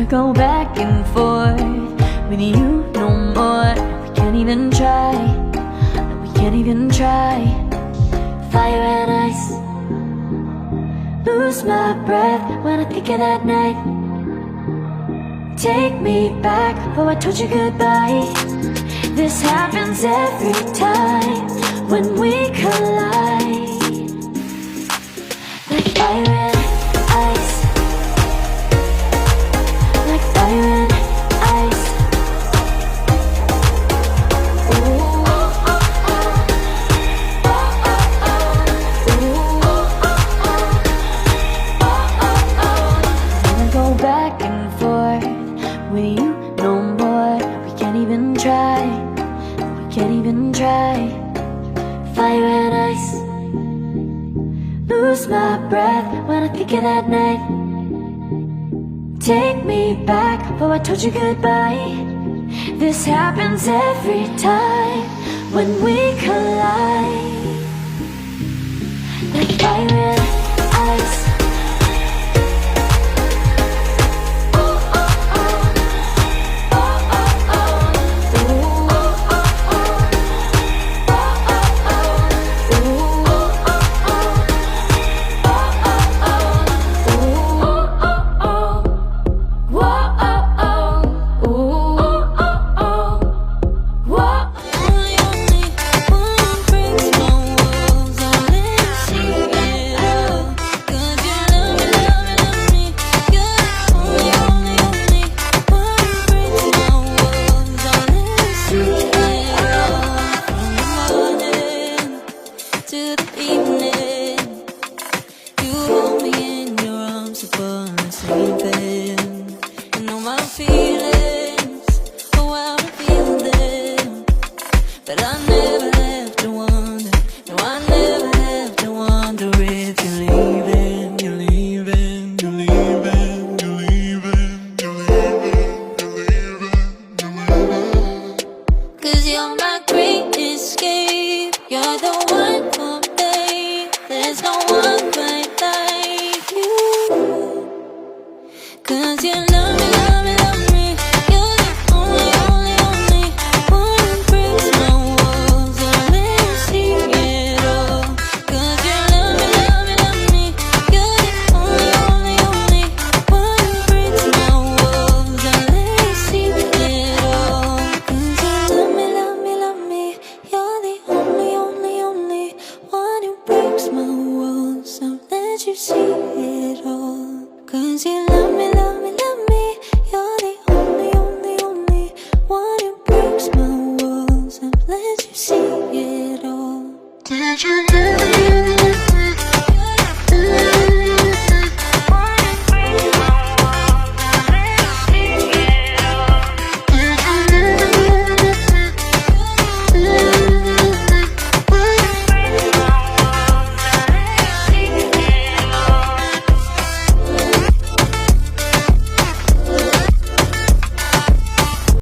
go back and forth with you no more. We can't even try, no, we can't even try. Fire and ice, lose my breath when I think of that night. Take me back, oh I told you goodbye. This happens every time when we collide. Like fire and ice, like fire and ice. Ooh, oh, oh, oh. Oh, oh, oh. Ooh, oh, oh, oh. Oh, oh, oh. Wanna go back and forth with you no more. We can't even try, we can't even try. Fire and ice, lose my breath when I think of that night. Take me back, oh I told you goodbye. This happens every time when we collide. Like fire and ice. But I never have to wonder, no, I never have to wonder if you're leaving, you're leaving, you're leaving, you're leaving, you're leaving, you're leaving, you're leaving. 'Cause you're my great escape, you're the one for me, there's no one quite like you. 'Cause you love me, love me, love me, you're the only, only, only one who breaks my walls and let me see it all. 'Cause you love me, love me, love me, you're the only, only, only one who breaks my walls and let me see it all. 'Cause you love me, love me, love me, you're the only, only, only one who breaks my walls and let you see it all. 'Cause you love me, love me, love me, you're the only, only, only one who breaks my walls and lets you see it all. Did you love me?